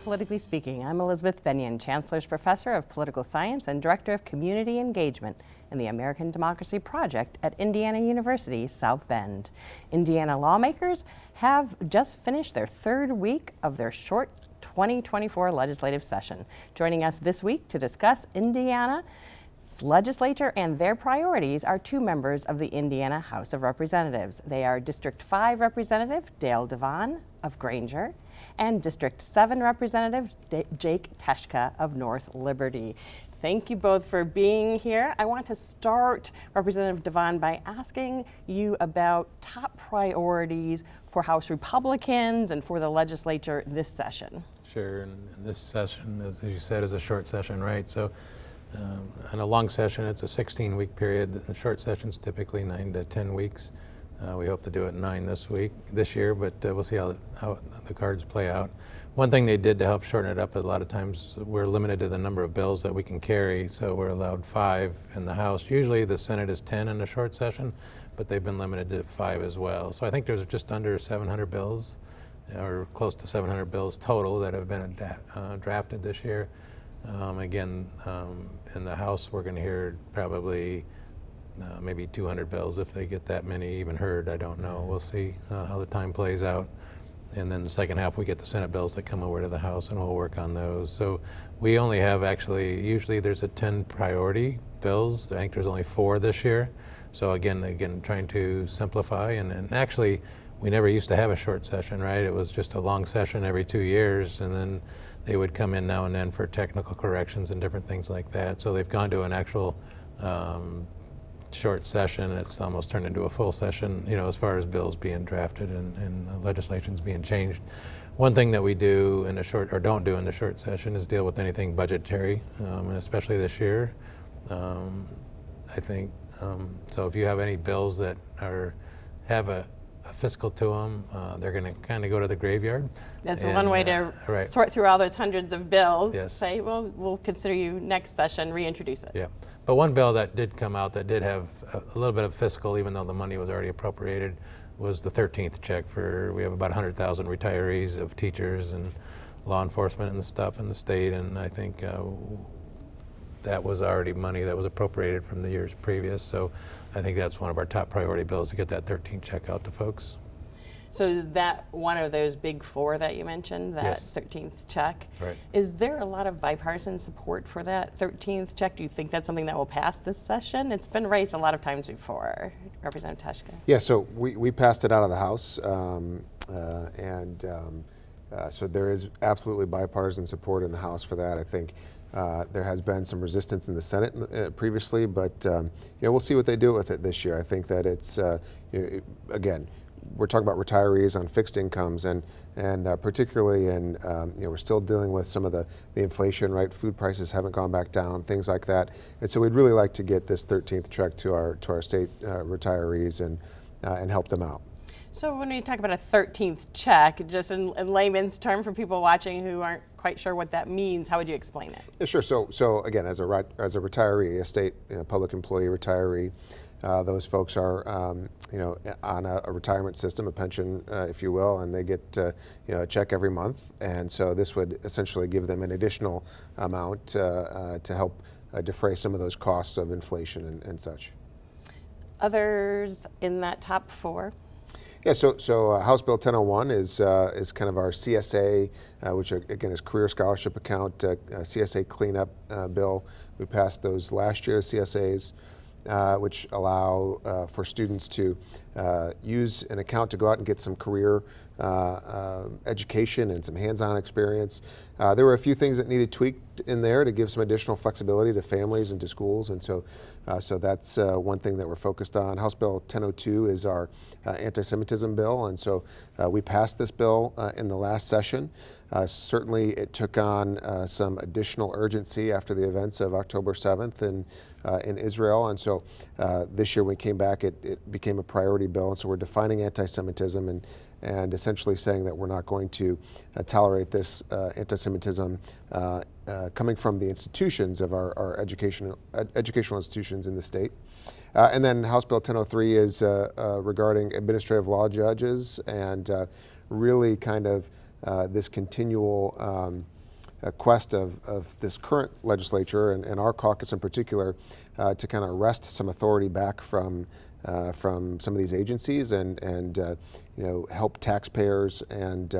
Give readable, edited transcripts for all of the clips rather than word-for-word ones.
Politically Speaking. I'm Elizabeth Bennion, Chancellor's Professor of Political Science and Director of Community Engagement in the American Democracy Project at Indiana University, South Bend. Indiana lawmakers have just finished their third week of their short 2024 legislative session. Joining us this week to discuss Indiana's legislature and their priorities are two members of the Indiana House of Representatives. They are District 5 Representative DeVon of R-Granger and District 7 Representative Jake Teshka of North Liberty. Thank you both for being here. I want to start, Representative DeVon, by asking you about top priorities for House Republicans and for the legislature this session. Sure, and this session, as you said, is a short session, right? So in a long session, it's a 16-week period. The short session's typically 9 to 10 weeks. We hope to do it 9 this year, but we'll see how the cards play out. One thing they did to help shorten it up, a lot of times we're limited to the number of bills that we can carry, so we're allowed 5 in the House. Usually the Senate is 10 in a short session, but they've been limited to 5 as well. So I think there's just under 700 bills, or close to 700 bills total that have been drafted this year. Again, in the House, we're going to hear probably maybe 200 bills, if they get that many even heard. I don't know. We'll see how the time plays out. And then the second half, we get the Senate bills that come over to the House, and we'll work on those. So we only have usually there's a 10 priority bills. I think there's only 4 this year. So again, trying to simplify. And actually, we never used to have a short session, right? It was just a long session every 2 years, and then they would come in now and then for technical corrections and different things like that. So they've gone to an actual short session. It's almost turned into a full session, as far as bills being drafted and legislations being changed. One thing that we do in don't do in the short session is deal with anything budgetary, and especially this year. I think, so if you have any bills that have a fiscal to them, they're going to kind of go to the graveyard. That's one way to sort through all those hundreds of bills. Yes. Say, well, we'll consider you next session, reintroduce it. Yeah, but one bill that did come out that did have a little bit of fiscal, even though the money was already appropriated, was the 13th check we have about 100,000 retirees of teachers and law enforcement and stuff in the state, and I think that was already money that was appropriated from the years previous. So I think that's one of our top priority bills, to get that 13th check out to folks. So is that one of those big 4 that you mentioned, that Yes. 13th check? Right. Is there a lot of bipartisan support for that 13th check? Do you think that's something that will pass this session? It's been raised a lot of times before. Representative Teshka. Yeah, so we passed it out of the House, so there is absolutely bipartisan support in the House for that. I think there has been some resistance in the Senate previously, but we'll see what they do with it this year. I think that it's, again, we're talking about retirees on fixed incomes, and particularly we're still dealing with some of the inflation, right? Food prices haven't gone back down, things like that. And so we'd really like to get this 13th check to our state retirees and help them out. So when we talk about a 13th check, just in layman's term for people watching who aren't quite sure what that means, how would you explain it? Yeah, sure. So again, as a retiree, a state public employee retiree, those folks are on a retirement system, a pension, if you will, and they get a check every month. And so this would essentially give them an additional amount to help defray some of those costs of inflation and such. Others in that top 4? Yeah, so House Bill 1001 is kind of our CSA, which again is Career Scholarship Account, CSA cleanup bill. We passed those last year, CSAs, which allow for students to use an account to go out and get some career education and some hands-on experience. There were a few things that needed tweaked in there to give some additional flexibility to families and to schools, and so that's one thing that we're focused on. House Bill 1002 is our anti-Semitism bill, and so we passed this bill in the last session. Certainly it took on some additional urgency after the events of October 7th in Israel, and so this year when we came back, it became a priority bill, and so we're defining anti-Semitism and essentially saying that we're not going to tolerate this anti-Semitism coming from the institutions of our educational institutions in the state. And then House Bill 1003 is regarding administrative law judges and really kind of this continual quest of this current legislature and our caucus in particular to kind of wrest some authority back from some of these agencies and help taxpayers and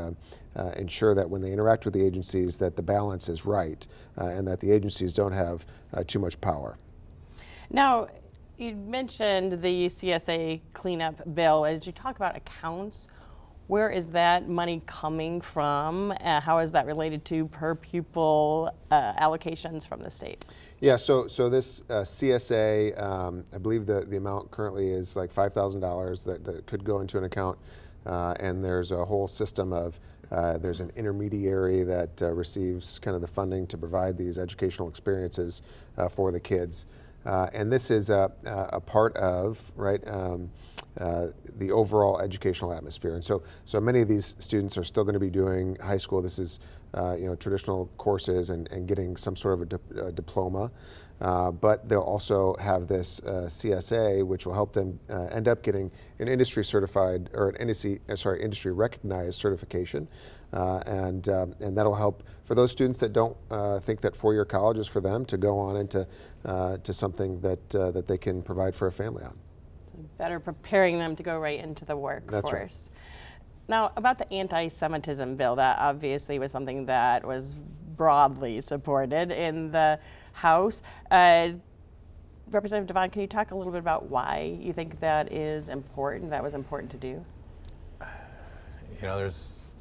ensure that when they interact with the agencies that the balance is right and that the agencies don't have too much power. Now, you mentioned the CSA cleanup bill. As you talk about accounts, where is that money coming from? How is that related to per pupil allocations from the state? Yeah, so this CSA, I believe the amount currently is like $5,000 that could go into an account, and there's a whole system of there's an intermediary that receives kind of the funding to provide these educational experiences for the kids. And this is a part of, the overall educational atmosphere. And so many of these students are still going to be doing high school. This is, traditional courses and getting some sort of a diploma. But they'll also have this CSA, which will help them end up getting an industry certified or an industry recognized certification. And that'll help for those students that don't think that four-year college is for them to go on into to something that they can provide for a family on. Better preparing them to go right into the workforce. That's right. Now, about the anti-Semitism bill, that obviously was something that was broadly supported in the House. Representative DeVon, can you talk a little bit about why you think that is important, that was important to do? There's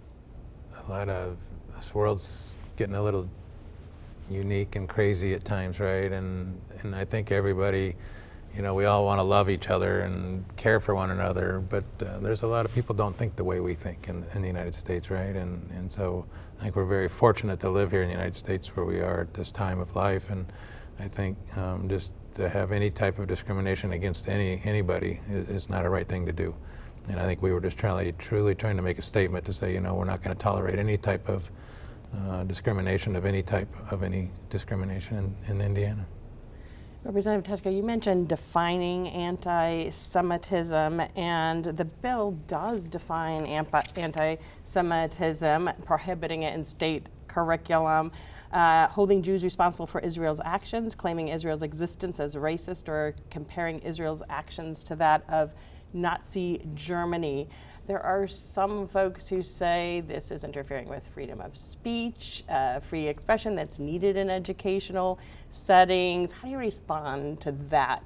a lot of, this world's getting a little unique and crazy at times, right? And I think everybody, we all want to love each other and care for one another, but there's a lot of people don't think the way we think in the United States, right? And so I think we're very fortunate to live here in the United States where we are at this time of life, and I think just to have any type of discrimination against anybody is not a right thing to do. And I think we were just truly trying to make a statement to say, we're not going to tolerate any type of discrimination of any type of any discrimination in Indiana. Representative Teshka, you mentioned defining anti-Semitism, and the bill does define anti-Semitism, prohibiting it in state curriculum, holding Jews responsible for Israel's actions, claiming Israel's existence as racist, or comparing Israel's actions to that of Nazi Germany. There are some folks who say this is interfering with freedom of speech, free expression that's needed in educational settings. How do you respond to that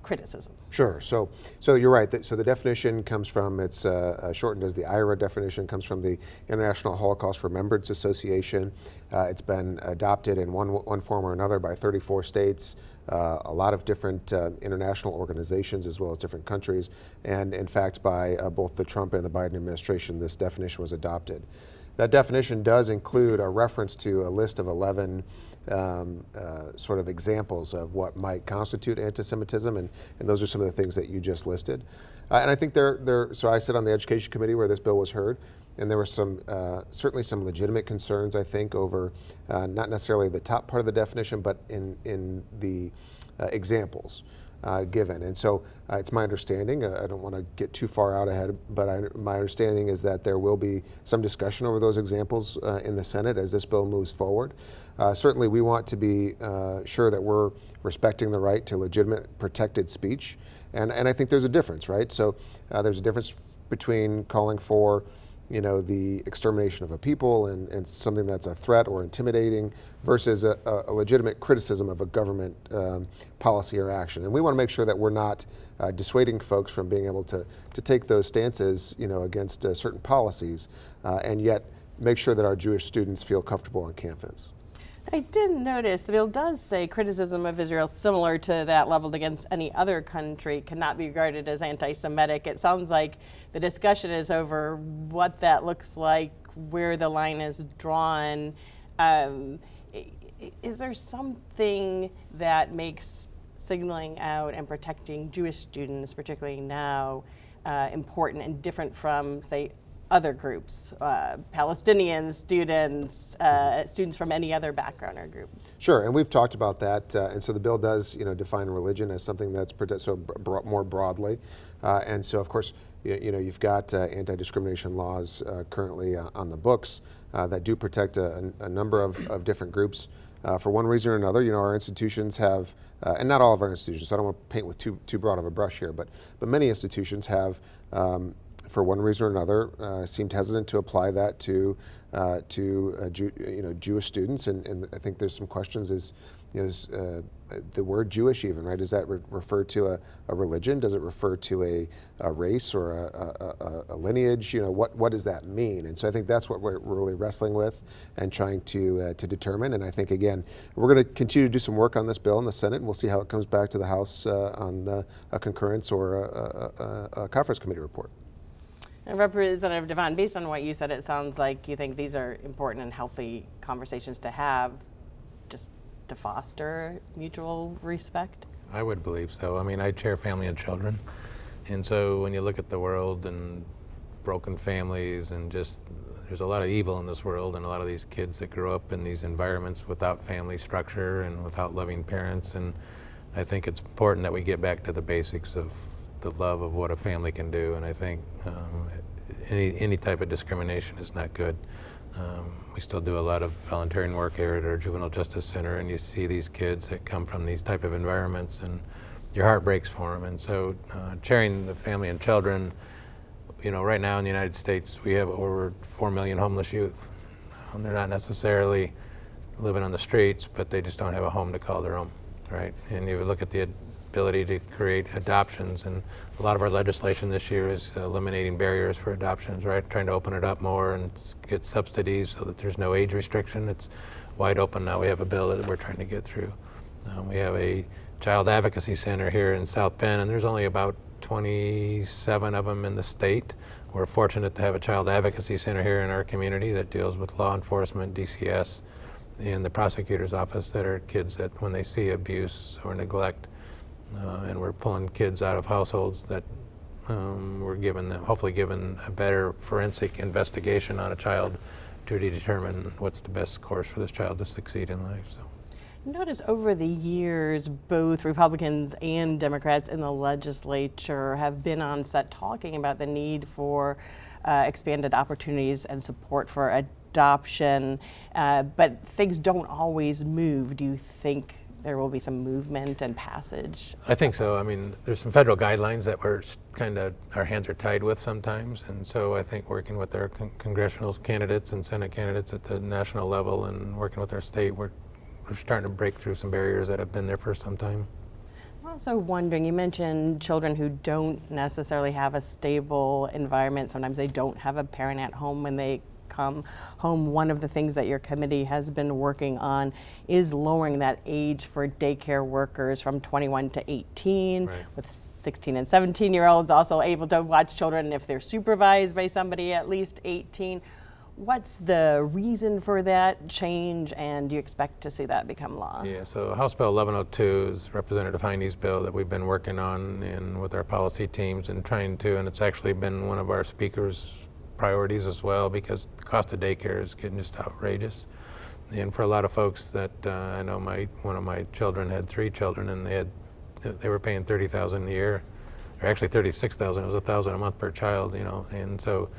criticism? Sure. So you're right. So the definition comes from, it's shortened as the IRA definition, comes from the International Holocaust Remembrance Association. It's been adopted in one form or another by 34 states, a lot of different international organizations as well as different countries. And in fact, by both the Trump and the Biden administration, this definition was adopted. That definition does include a reference to a list of 11 sort of examples of what might constitute anti-Semitism, and those are some of the things that you just listed. And I think so I sit on the Education Committee where this bill was heard, and there were certainly some legitimate concerns, I think, over not necessarily the top part of the definition, but in the examples given. And so it's my understanding, I don't want to get too far out ahead, but my understanding is that there will be some discussion over those examples in the Senate as this bill moves forward. Certainly we want to be sure that we're respecting the right to legitimate protected speech. And I think there's a difference, right? So there's a difference between calling for the extermination of a people and something that's a threat or intimidating versus a legitimate criticism of a government policy or action. And we want to make sure that we're not dissuading folks from being able to take those stances, against certain policies, and yet make sure that our Jewish students feel comfortable on campus. I did notice the bill does say criticism of Israel similar to that leveled against any other country cannot be regarded as anti-Semitic. It sounds like the discussion is over what that looks like, where the line is drawn. Is there something that makes signaling out and protecting Jewish students, particularly now, important and different from, say, other groups, Palestinian students, students from any other background or group? Sure, and we've talked about that, and so the bill does, define religion as something that's more broadly, and so of course, you've got anti-discrimination laws currently on the books that do protect a number of different groups. For one reason or another, our institutions have, and not all of our institutions, so I don't want to paint with too broad of a brush here, but many institutions have, for one reason or another, seemed hesitant to apply that to Jewish students, and I think there's some questions. Is the word Jewish even, right? Does that refer to a religion? Does it refer to a race or a lineage? What does that mean? And so I think that's what we're really wrestling with and trying to determine. And I think, again, we're going to continue to do some work on this bill in the Senate, and we'll see how it comes back to the House on a concurrence or a conference committee report. And Representative DeVon, based on what you said, it sounds like you think these are important and healthy conversations to have, just to foster mutual respect? I would believe so. I mean, I chair Family and Children, and so when you look at the world and broken families and just there's a lot of evil in this world, and a lot of these kids that grow up in these environments without family structure and without loving parents, and I think it's important that we get back to the basics of the love of what a family can do, and I think any type of discrimination is not good. We still do a lot of volunteering work here at our Juvenile Justice Center, and you see these kids that come from these type of environments, and your heart breaks for them. And so chairing the Family and Children, right now in the United States, we have over 4 million homeless youth. They're not necessarily living on the streets, but they just don't have a home to call their own, right? And you look at the ability to create adoptions, and a lot of our legislation this year is eliminating barriers for adoptions, right? Trying to open it up more and get subsidies so that there's no age restriction. It's wide open now. We have a bill that we're trying to get through. We have a child advocacy center here in South Bend, and there's only about 27 of them in the state. We're fortunate to have a child advocacy center here in our community that deals with law enforcement, DCS, and the prosecutor's office that are kids that when they see abuse or neglect, and we're pulling kids out of households that we're hopefully given a better forensic investigation on a child to determine what's the best course for this child to succeed in life. So. Notice over the years, both Republicans and Democrats in the legislature have been on set talking about the need for expanded opportunities and support for adoption, but things don't always move. Do you think there will be some movement and passage? I think so. I mean, there's some federal guidelines that we're our hands are tied with sometimes, and so I think working with our congressional candidates and Senate candidates at the national level and working with our state, we're starting to break through some barriers that have been there for some time. I'm also wondering, you mentioned children who don't necessarily have a stable environment. Sometimes they don't have a parent at home when they come home. One of the things that your committee has been working on is lowering that age for daycare workers from 21 to 18, right, with 16 and 17-year-olds also able to watch children if they're supervised by somebody at least 18. What's the reason for that change, and do you expect to see that become law? Yeah, so House Bill 1102 is Representative Heine's bill that we've been working on and with our policy teams and and it's actually been one of our speakers' priorities as well, because the cost of daycare is getting just outrageous. And for a lot of folks that I know, one of my children had 3 children, and they were paying $30,000 a year, or actually $36,000. It was $1,000 a month per child, and so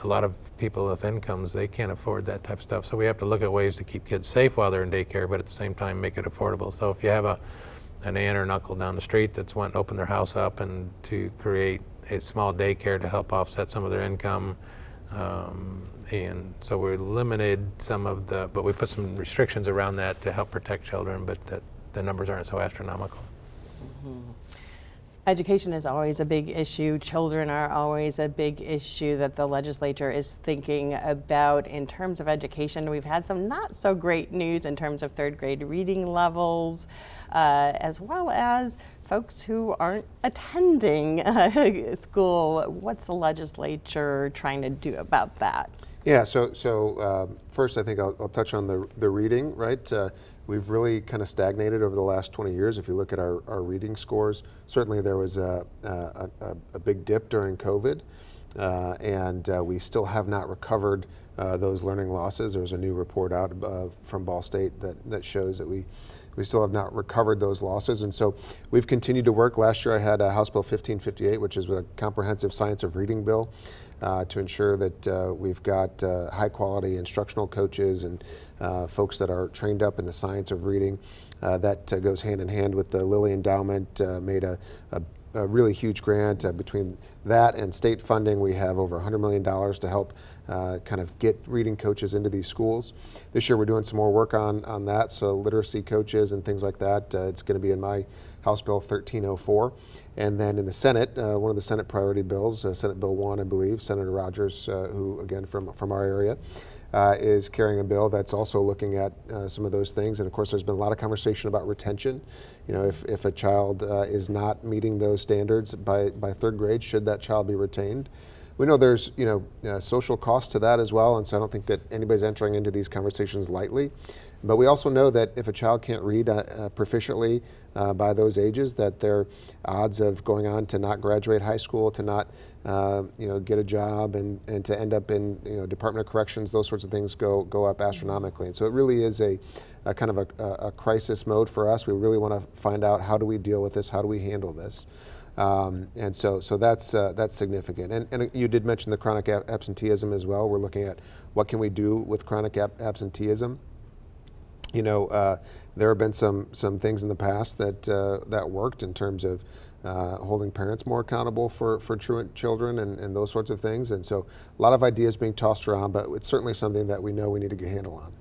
a lot of people with incomes, they can't afford that type of stuff. So we have to look at ways to keep kids safe while they're in daycare, but at the same time make it affordable. So if you have an aunt or an uncle down the street that's wanting to open their house up and to create a small daycare to help offset some of their income, and so we limited but we put some restrictions around that to help protect children, but that the numbers aren't so astronomical. Mm-hmm. Education is always a big issue. Children are always a big issue that the legislature is thinking about. In terms of education, we've had some not so great news in terms of 3rd grade reading levels, as well as folks who aren't attending school. What's the legislature trying to do about that? Yeah, so first I think I'll touch on the reading, right? We've really kind of stagnated over the last 20 years. If you look at our reading scores, certainly there was a big dip during COVID, and we still have not recovered those learning losses. There was a new report out from Ball State that shows that we still have not recovered those losses, and so we've continued to work. Last year I had House Bill 1558, which is a comprehensive science of reading bill. to ensure that we've got high quality instructional coaches and folks that are trained up in the science of reading. That goes hand in hand with the Lilly Endowment, made a really huge grant. Between that and state funding, we have over $100 million to help kind of get reading coaches into these schools. This year we're doing some more work on that, so literacy coaches and things like that. It's going to be in my House Bill 1304. And then in the Senate, one of the Senate priority bills, Senate Bill 1, I believe, Senator Rogers, who again from our area, is carrying a bill that's also looking at some of those things. And of course, there's been a lot of conversation about retention. You know, if a child is not meeting those standards by third grade, should that child be retained? We know there's social cost to that as well, and so I don't think that anybody's entering into these conversations lightly. But we also know that if a child can't read proficiently by those ages, that their odds of going on to not graduate high school, to not get a job, and to end up in Department of Corrections, those sorts of things go up astronomically. And so it really is a kind of a crisis mode for us. We really want to find out, how do we deal with this? How do we handle this? And so that's significant. And you did mention the chronic absenteeism as well. We're looking at what can we do with chronic absenteeism. There have been some things in the past that worked in terms of holding parents more accountable for truant children and those sorts of things. And so a lot of ideas being tossed around, but it's certainly something that we know we need to get a handle on.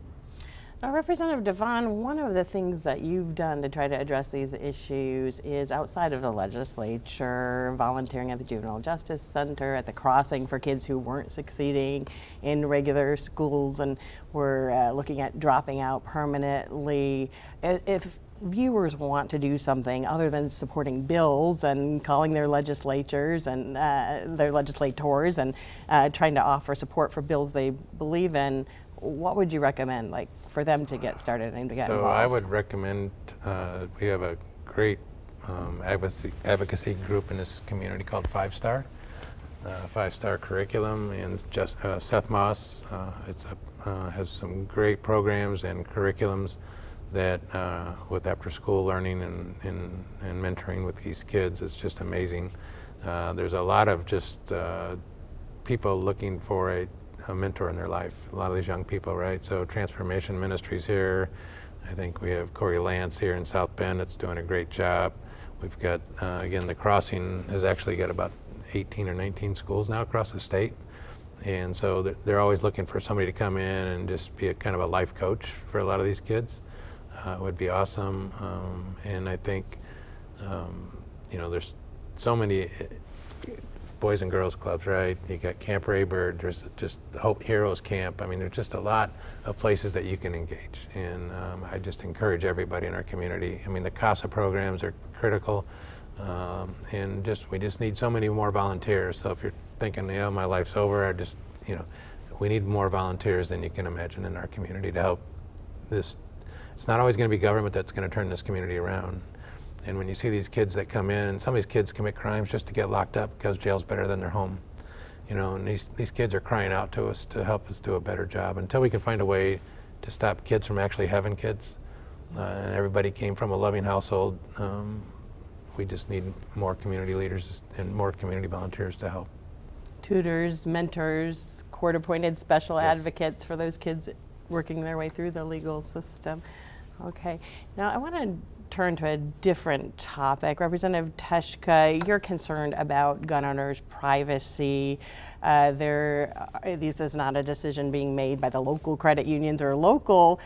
Now, Representative DeVon, one of the things that you've done to try to address these issues is outside of the legislature, volunteering at the Juvenile Justice Center, at the crossing for kids who weren't succeeding in regular schools and were looking at dropping out permanently. If viewers want to do something other than supporting bills and calling their legislators and their legislators and trying to offer support for bills they believe in, what would you recommend, like, for them to get started and to get involved? So I would recommend, we have a great advocacy group in this community called 5-Star, 5-Star Curriculum, and just Seth Moss has some great programs and curriculums that with after school learning and mentoring with these kids. It's just amazing. There's a lot of just people looking for a mentor in their life, a lot of these young people, right? So Transformation Ministries here. I think we have Corey Lance here in South Bend that's doing a great job. We've got, again, the Crossing has actually got about 18 or 19 schools now across the state. And so they're always looking for somebody to come in and just be a kind of a life coach for a lot of these kids. It would be awesome. And I think, there's so many Boys and Girls Clubs, right? You got Camp Raybird, there's just Hope Heroes Camp. I mean, there's just a lot of places that you can engage. And I just encourage everybody in our community. I mean, the CASA programs are critical. And we just need so many more volunteers. So if you're thinking, my life's over, we need more volunteers than you can imagine in our community to help this. It's not always going to be government that's going to turn this community around. And when you see these kids that come in, and some of these kids commit crimes just to get locked up because jail's better than their home, and these kids are crying out to us to help us do a better job. Until we can find a way to stop kids from actually having kids, and everybody came from a loving household, we just need more community leaders and more community volunteers to help. Tutors, mentors, court-appointed special advocates for those kids working their way through the legal system. Okay, now I want to turn to a different topic. Representative Teshka, you're concerned about gun owners' privacy. This is not a decision being made by the local credit unions or local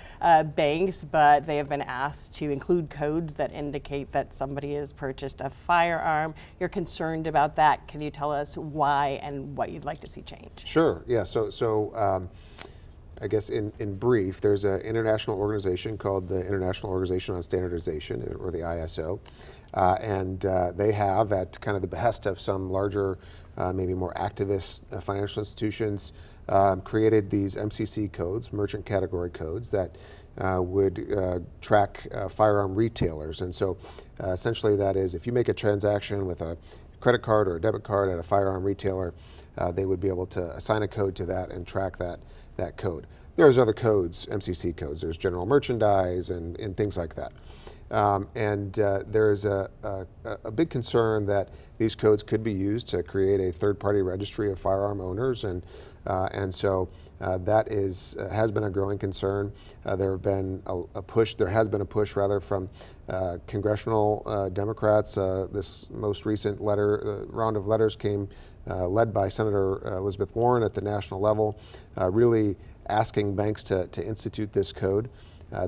banks, but they have been asked to include codes that indicate that somebody has purchased a firearm. You're concerned about that. Can you tell us why and what you'd like to see change? Sure, yeah, so I guess in brief, there's an international organization called the International Organization on Standardization, or the ISO, and they have, at kind of the behest of some larger, maybe more activist financial institutions, created these MCC codes, merchant category codes, that would track firearm retailers. And so essentially that is, if you make a transaction with a credit card or a debit card at a firearm retailer, they would be able to assign a code to that and track that code. There's other codes, MCC codes. There's general merchandise and things like that. There's a big concern that these codes could be used to create a third-party registry of firearm owners, and so that has been a growing concern. There has been a push rather from congressional Democrats. This most recent round of letters came led by Senator Elizabeth Warren at the national level, really asking banks to institute this code.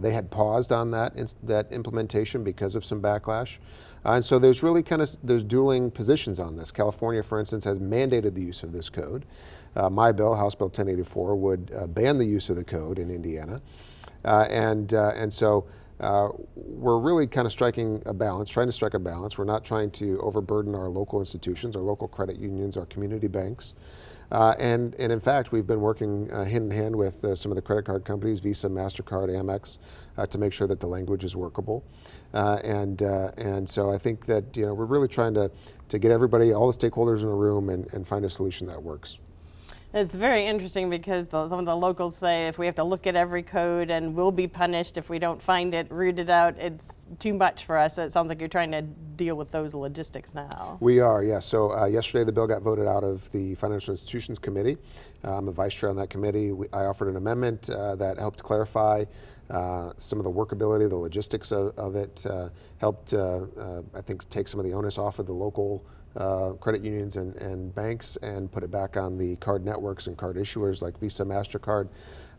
They had paused on that implementation because of some backlash. And so there's really there's dueling positions on this. California, for instance, has mandated the use of this code. My bill, House Bill 1084, would ban the use of the code in Indiana. And so we're really trying to strike a balance. We're not trying to overburden our local institutions, our local credit unions, our community banks. And in fact, we've been working hand in hand with some of the credit card companies, Visa, MasterCard, Amex, to make sure that the language is workable. And so I think that we're really trying to get everybody, all the stakeholders in a room and find a solution that works. It's very interesting because some of the locals say if we have to look at every code and we'll be punished if we don't find it, root it out, it's too much for us. So it sounds like you're trying to deal with those logistics now. We are, yes. So yesterday the bill got voted out of the Financial Institutions Committee. I'm a vice chair on that committee. I offered an amendment that helped clarify some of the workability, the logistics of it, helped, I think, take some of the onus off of the local credit unions and banks and put it back on the card networks and card issuers like Visa, MasterCard,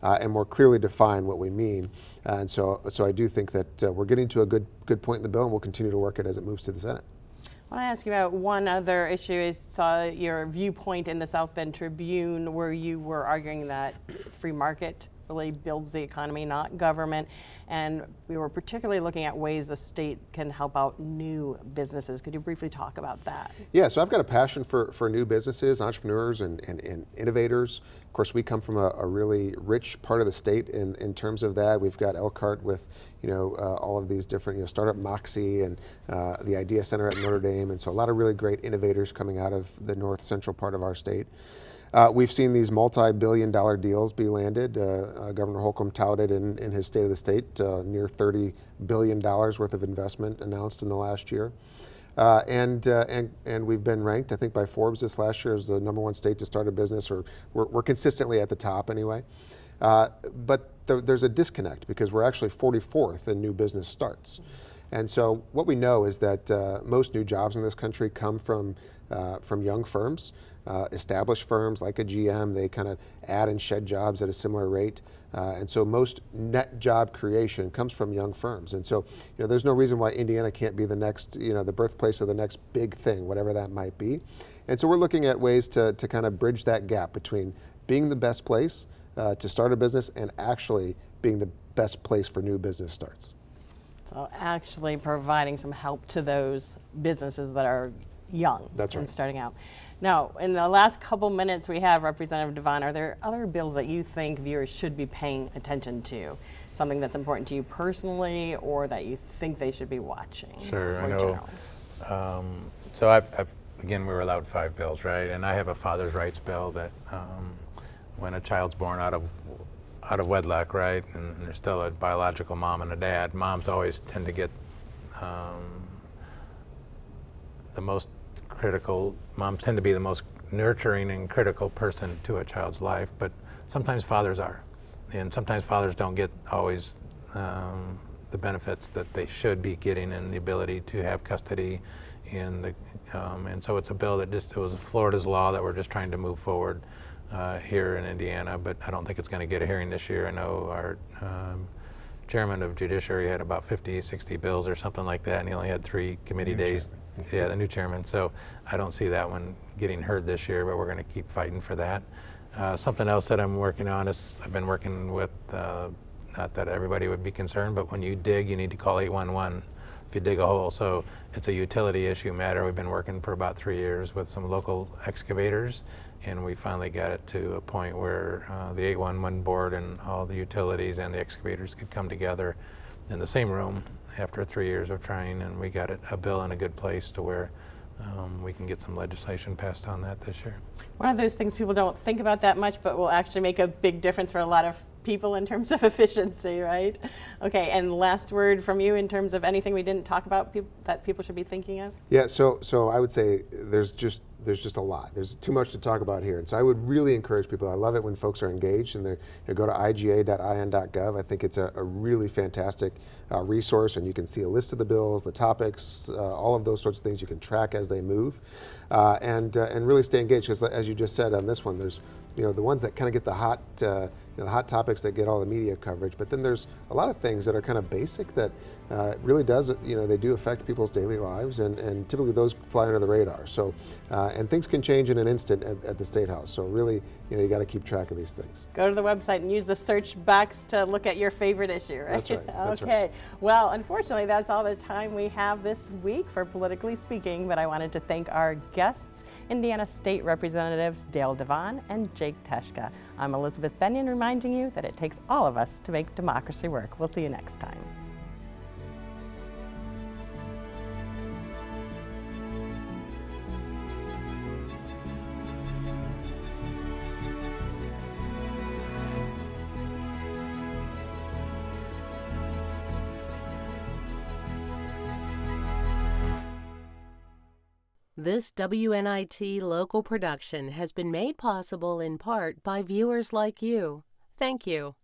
and more clearly define what we mean. And so I do think that we're getting to a good point in the bill, and we'll continue to work it as it moves to the Senate. I want to ask you about one other issue. I saw your viewpoint in the South Bend Tribune where you were arguing that free market really builds the economy, not government. And we were particularly looking at ways the state can help out new businesses. Could you briefly talk about that? Yeah, so I've got a passion for new businesses, entrepreneurs, and innovators. Of course, we come from a really rich part of the state in terms of that. We've got Elkhart with all of these different startup Moxie and the Idea Center at Notre Dame, and so a lot of really great innovators coming out of the north central part of our state. We've seen these multi-billion-dollar deals be landed. Governor Holcomb touted in his State of the State near $30 billion worth of investment announced in the last year. And we've been ranked, I think, by Forbes this last year as the #1 state to start a business, or we're consistently at the top anyway. But there's a disconnect because we're actually 44th in new business starts. And so what we know is that most new jobs in this country come from young firms, established firms like a GM. They kind of add and shed jobs at a similar rate. And so most net job creation comes from young firms. And so there's no reason why Indiana can't be the next, the birthplace of the next big thing, whatever that might be. And so we're looking at ways to kind of bridge that gap between being the best place to start a business and actually being the best place for new business starts. So actually providing some help to those businesses that are young and starting out. Now, in the last couple minutes we have, Representative DeVon, are there other bills that you think viewers should be paying attention to? Something that's important to you personally or that you think they should be watching? Sure, I know. So again, we were allowed 5 bills, right? And I have a father's rights bill that when a child's born out of wedlock, right, and there's still a biological mom and a dad, moms always tend to get the most critical, moms tend to be the most nurturing and critical person to a child's life, but sometimes fathers are. And sometimes fathers don't get always the benefits that they should be getting and the ability to have custody. And so it's a bill that it was Florida's law that we're just trying to move forward here in Indiana, but I don't think it's going to get a hearing this year. I know our chairman of Judiciary had about 50, 60 bills or something like that, and he only had 3 committee days. Yeah, the new chairman. So I don't see that one getting heard this year, but we're going to keep fighting for that. Something else that I'm working on is I've been working with, not that everybody would be concerned, but when you dig, you need to call 811 if you dig a hole. So it's a utility issue matter. We've been working for about 3 years with some local excavators, and we finally got it to a point where the 811 board and all the utilities and the excavators could come together in the same room after 3 years of trying, and we got a bill in a good place to where we can get some legislation passed on that this year. One of those things people don't think about that much, but will actually make a big difference for a lot of people in terms of efficiency, right? Okay, and last word from you in terms of anything we didn't talk about that people should be thinking of? Yeah, so I would say there's just a lot. There's too much to talk about here. And so I would really encourage people. I love it when folks are engaged and they go to iga.in.gov. I think it's a really fantastic resource, and you can see a list of the bills, the topics, all of those sorts of things you can track as they move, and really stay engaged, because as you just said on this one, there's the ones that kind of get the hot the hot topics that get all the media coverage, but then there's a lot of things that are kind of basic that really does, they do affect people's daily lives, and typically those fly under the radar. So, and things can change in an instant at the State House. So really, you got to keep track of these things. Go to the website and use the search box to look at your favorite issue, right? That's right. That's okay. Right. Well, unfortunately, that's all the time we have this week for Politically Speaking, but I wanted to thank our guests, Indiana State Representatives Dale DeVon and Jake Teshka. I'm Elizabeth Bennion, reminding you that it takes all of us to make democracy work. We'll see you next time. This WNIT local production has been made possible in part by viewers like you. Thank you.